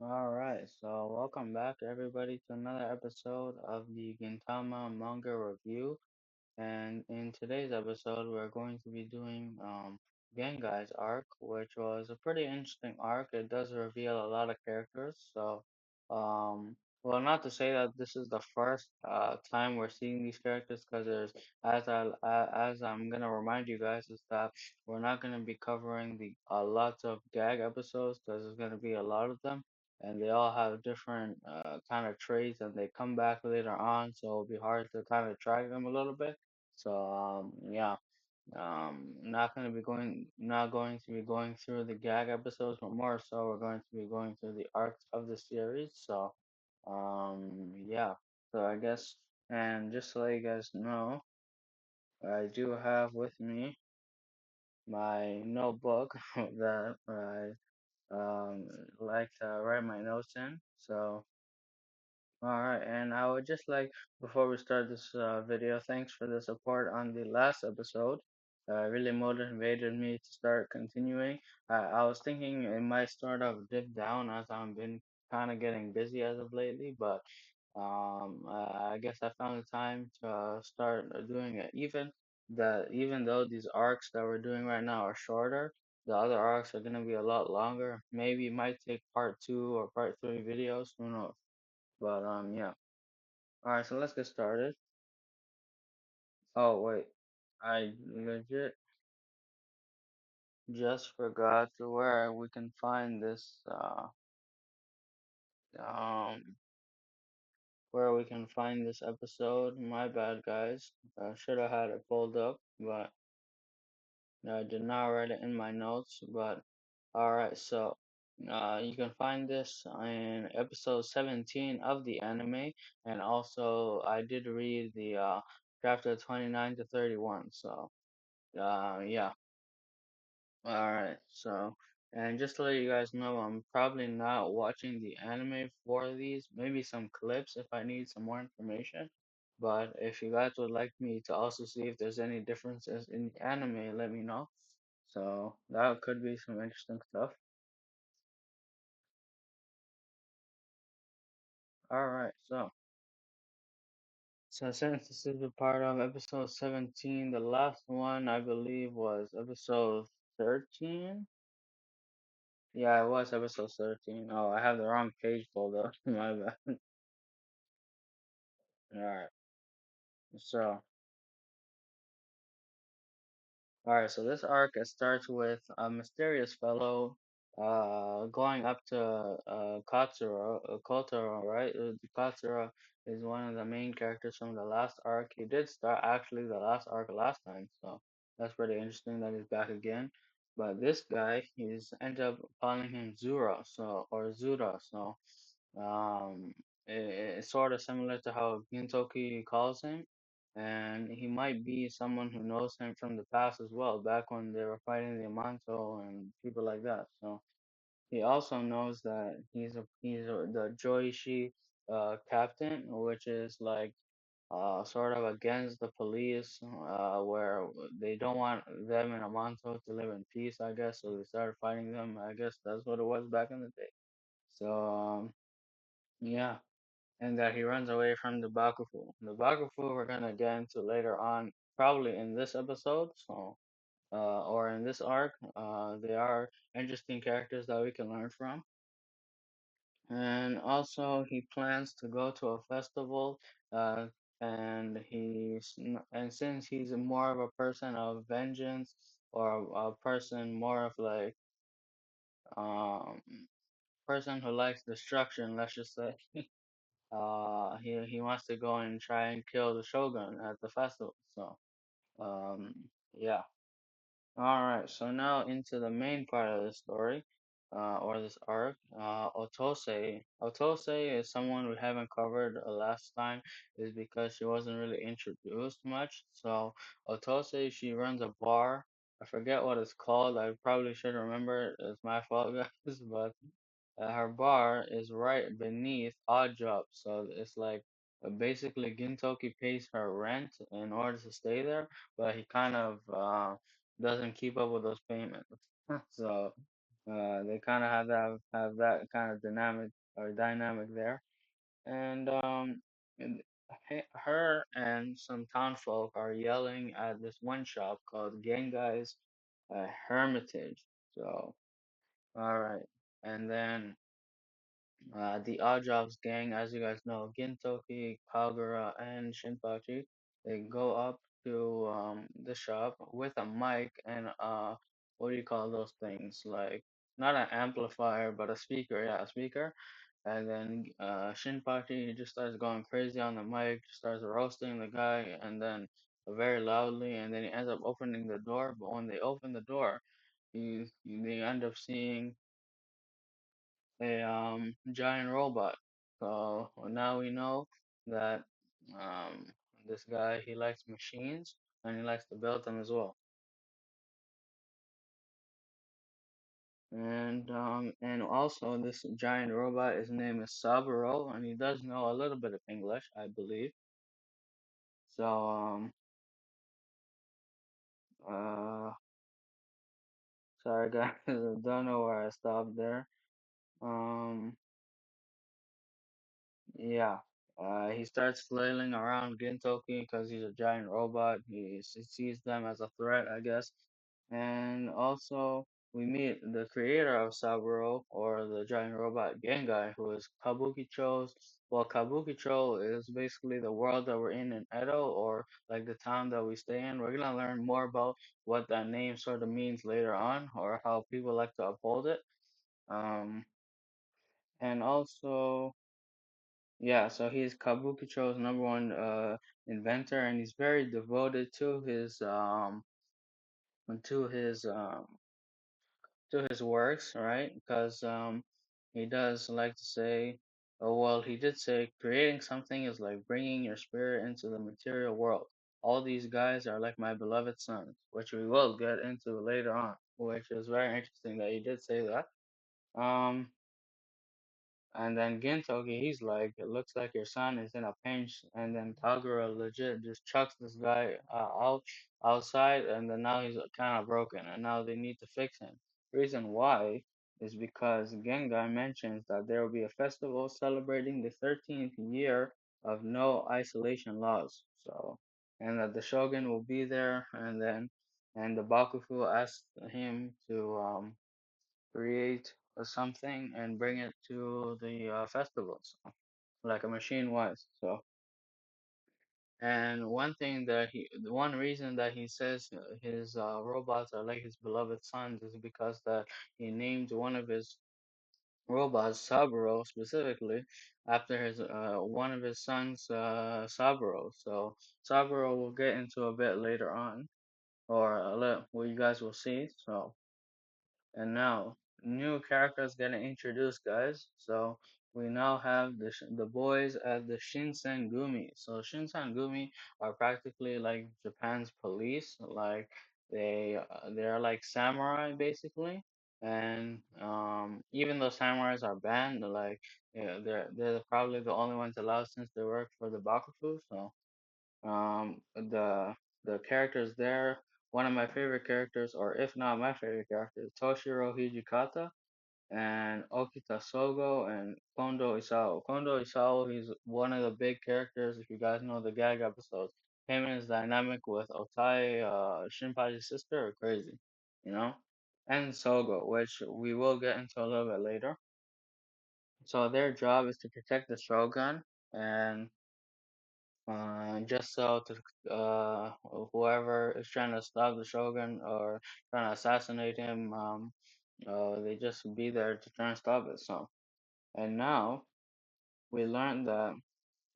All right, so welcome back everybody to another episode of the Gintama Manga review. And in today's episode, we're going to be doing Gengai's arc, which was a pretty interesting arc. It does reveal a lot of characters. Um, well, not to say that this is the first time we're seeing these characters, because there's as I'm gonna remind you guys is that we're not gonna be covering the lots of gag episodes because there's gonna be a lot of them. And they all have different kind of traits, and they come back later on, so it'll be hard to kind of track them a little bit. Yeah, not going to be going through the gag episodes, but more so we're going to be going through the arcs of the series. Yeah. So I guess, and just to let you guys know, I do have with me my notebook that I like to write my notes in. All right, and I would just like, before we start this video, thanks for the support on the last episode. Really motivated me to start continuing. I was thinking it might start off dip down as I've been kind of getting busy as of lately, but I guess I found the time to start doing it. Even though these arcs that we're doing right now are shorter, the other arcs are gonna be a lot longer. Maybe it might take part two or part three videos. Who knows? Yeah. All right, so let's get started. Oh wait, I legit just forgot to where we can find this. Um, where we can find this episode. My bad, guys. Should have had it pulled up, but I did not write it in my notes. But all right, so you can find this in episode 17 of the anime, and also I did read the chapter 29 to 31. Yeah. Alright, and just to let you guys know, I'm probably not watching the anime for these, maybe some clips if I need some more information. But if you guys would like me to also see if there's any differences in the anime, let me know. So that could be some interesting stuff. Alright, so since this is a part of episode 17, the last one I believe was episode 13. Yeah, it was episode 13. Oh, I have the wrong page pulled up. My bad. Alright. So, alright, so this arc it starts with a mysterious fellow going up to Kotaro, right? Kotaro is one of the main characters from the last arc. He did start actually the last arc last time, so that's pretty interesting that he's back again. But this guy, he's ended up calling him Zura, or Zura, um, it's sort of similar to how Gintoki calls him, and he might be someone who knows him from the past as well, back when they were fighting the Amanto and people like that. So he also knows that the Joishi captain, which is like sort of against the police, where they don't want them in Amanto to live in peace, I guess. So they started fighting them. I guess that's what it was back in the day. So yeah, and that he runs away from the Bakufu. The Bakufu we're gonna get into later on, probably in this episode, or in this arc. They are interesting characters that we can learn from. And also, he plans to go to a festival, uh, and since he's more of a person of vengeance, or a person more of like um person who likes destruction, let's just say. He wants to go and try and kill the Shogun at the festival. Um, yeah. All right. So now into the main part of the story, or this arc. Otose. Otose is someone we haven't covered last time, is because she wasn't really introduced much. So Otose, she runs a bar. I forget what it's called. I probably should remember. It's my fault, guys. But her bar is right beneath Odd Job, so it's like basically Gintoki pays her rent in order to stay there, but he kind of doesn't keep up with those payments. So They kind of have that kind of dynamic or dynamic there, and and her and some townfolk are yelling at this one shop called Gengai's Hermitage. So, all right, and then the Odd Jobs gang, as you guys know, Gintoki, Kagura, and Shinpachi, they go up to the shop with a mic and what do you call those things? Like not an amplifier, but a speaker. Yeah, a speaker. And then Shinpachi just starts going crazy on the mic, starts roasting the guy, and then very loudly, and then he ends up opening the door. But when they open the door, they end up seeing a giant robot. So now we know that um this guy he likes machines and he likes to build them as well. And also this giant robot, his name is Saburo, and he does know a little bit of English, I believe. So uh sorry guys, I don't know where I stopped there. Um Yeah. He starts flailing around Gintoki because he's a giant robot. He sees them as a threat, I guess. And also, we meet the creator of Saburo, or the giant robot Gengai, who is Kabukicho's. Well, Kabukicho is basically the world that we're in Edo, or like the town that we stay in. We're gonna learn more about what that name sort of means later on, or how people like to uphold it. Um, and also. Yeah, so he's Kabukicho's number one inventor, and he's very devoted to his works, right? Because he does like to say, oh well, he did say creating something is like bringing your spirit into the material world. All these guys are like my beloved sons, which we will get into later on, which is very interesting that he did say that. Um, And then Gintoki, he's like, it looks like your son is in a pinch. And then Kagura legit just chucks this guy outside, and then now he's kind of broken, and now they need to fix him. Reason why is because Gengai mentions that there will be a festival celebrating the 13th year of no isolation laws. So, and that the shogun will be there, and the Bakufu asked him to create something and bring it to the festivals, like a machine was. So, and the one reason that he says his robots are like his beloved sons is because that he named one of his robots Saburo specifically after his one of his sons Saburo. So Saburo will get into a bit later on, or well, you guys will see. So. And now, new characters getting introduced, guys. So we now have the boys at the Shinsengumi. So Shinsengumi are practically like Japan's police. Like they're like samurai basically. And even though samurais are banned, like yeah, they're probably the only ones allowed since they work for the Bakufu. So the characters there. One of my favorite characters, or if not my favorite character, is Toshiro Hijikata and Okita Sogo and Kondo Isao. Kondo Isao, he's one of the big characters. If you guys know the gag episodes, him and his dynamic with Otai, Shinpachi's sister, are crazy, you know. And Sogo, which we will get into a little bit later. So their job is to protect the Shogun and just so to whoever is trying to stop the shogun or trying to assassinate him, they just be there to try and stop it. So, and now we learned that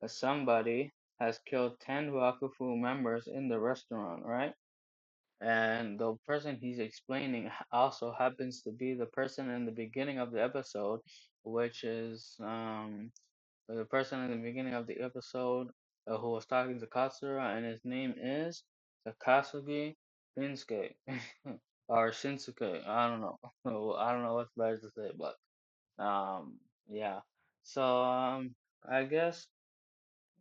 somebody has killed 10 Wakufu members in the restaurant, right? And the person he's explaining also happens to be the person in the beginning of the episode, which is the person in the beginning of the episode who was talking to Katsura, and his name is Takasugi Shinsuke or Shinsuke. I don't know. I don't know what's better to say, but yeah. So I guess,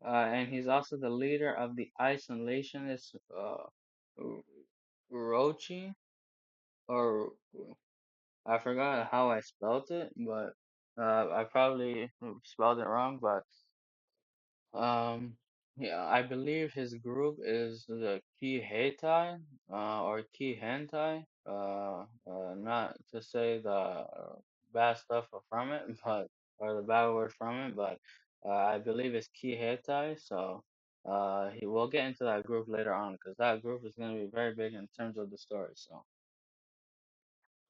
and he's also the leader of the isolationist Urochi, or I forgot how I spelled it, but I probably spelled it wrong. But um, yeah, I believe his group is the Kiheitai, or Kihentai. Not to say the bad stuff from it, but or the bad word from it, but I believe it's Kiheitai. So, he will get into that group later on because that group is going to be very big in terms of the story. So,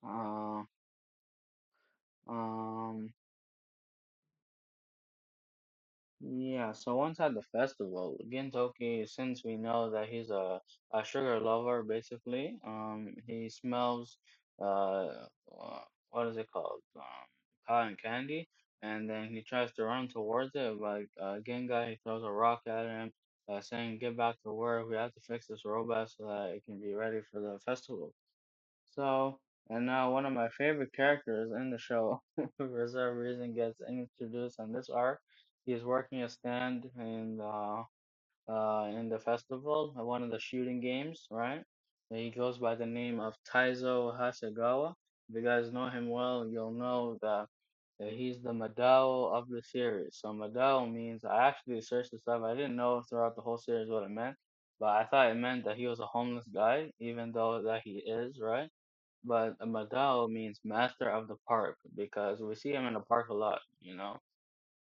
uh, um. Yeah, so once at the festival, Gintoki, since we know that he's a sugar lover, basically, he smells, what is it called? Cotton candy, and then he tries to run towards it, but Gengai, he throws a rock at him, saying, "Get back to work, we have to fix this robot so that it can be ready for the festival." So, and now one of my favorite characters in the show, for some reason, gets introduced on this arc. He's working a stand in the festival, one of the shooting games, right? And he goes by the name of Taizo Hasegawa. If you guys know him well, you'll know that he's the Madao of the series. So Madao means, I actually searched this up. I didn't know throughout the whole series what it meant, but I thought it meant that he was a homeless guy, even though that he is, right? But a Madao means master of the park because we see him in the park a lot, you know.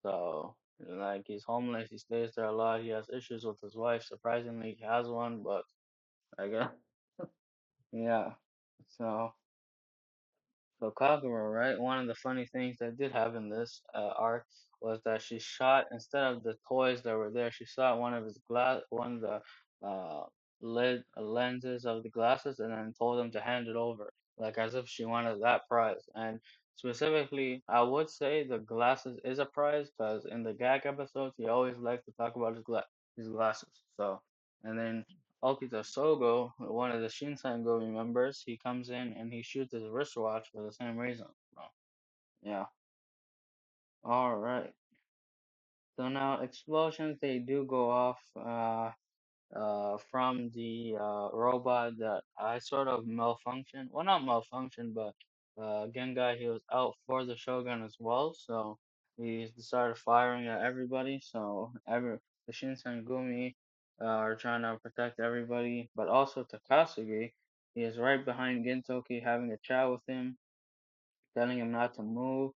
So like he's homeless, he stays there a lot. He has issues with his wife. Surprisingly, he has one, but I guess yeah. So so Kagura, right? One of the funny things that did happen in this arc was that she shot, instead of the toys that were there, she shot one of the uh lenses of the glasses, and then told him to hand it over, like as if she wanted that prize. And specifically, I would say the glasses is a prize because in the gag episodes, he always likes to talk about his glasses. So, and then Okita Sogo, one of the Shinsengumi members, he comes in and he shoots his wristwatch for the same reason. So, yeah. All right. So now explosions, they do go off from the robot that I sort of malfunctioned. Well, not malfunctioned, but Gengai, he was out for the Shogun as well, so he started firing at everybody. So the Shinsengumi are trying to protect everybody, but also Takasugi, he is right behind Gintoki, having a chat with him, telling him not to move.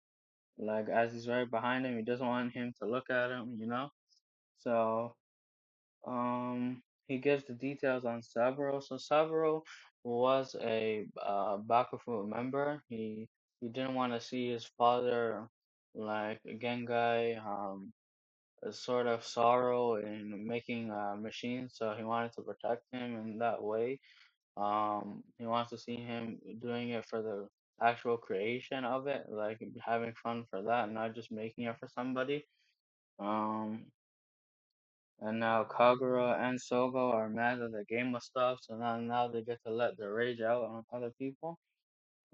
Like as he's right behind him, he doesn't want him to look at him, you know. So he gives the details on Saburo. So Saburo was a Bakufu member. He didn't want to see his father, like Gengai, a sort of sorrow in making machines. So he wanted to protect him in that way. He wants to see him doing it for the actual creation of it, like having fun for that, not just making it for somebody. Um, and now Kagura and Sogo are mad that the game was stopped, so now they get to let their rage out on other people.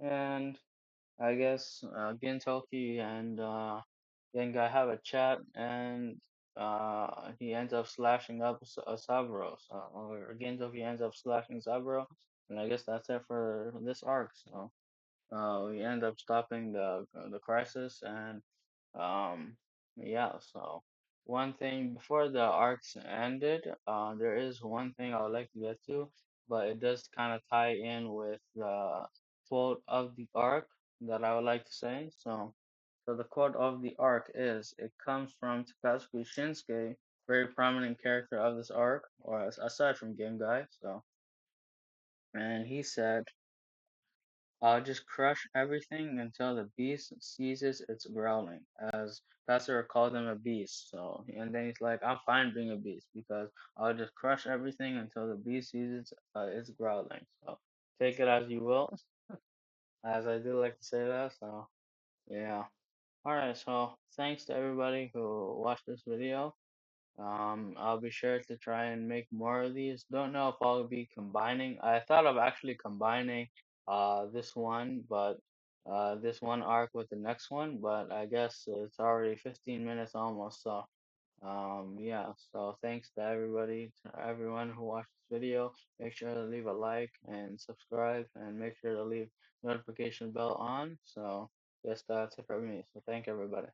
And I guess Gintoki and Gengai have a chat, and he ends up slashing up Saburo. So, or Gintoki ends up slashing Saburo, and I guess that's it for this arc. So we end up stopping the crisis, and um, yeah, so one thing before the arcs ended, there is one thing I would like to get to, but it does kind of tie in with the quote of the arc that I would like to say. So the quote of the arc is, it comes from Takatsuki Shinsuke, very prominent character of this arc, or aside from Game Guy. So, and he said, "I'll just crush everything until the beast ceases its growling," as Pastor called him a beast. So, and then he's like, "I'm fine being a beast because I'll just crush everything until the beast ceases its growling." So, take it as you will, as I do like to say that. So, yeah. Alright, so thanks to everybody who watched this video. I'll be sure to try and make more of these. Don't know if I'll be combining. I thought of actually combining this one, but this one arc with the next one, but I guess it's already 15 minutes almost, so Yeah, so thanks to everybody, to everyone who watched this video. Make sure to leave a like and subscribe, and make sure to leave notification bell on. So, yes, that's it for me. So, thank everybody.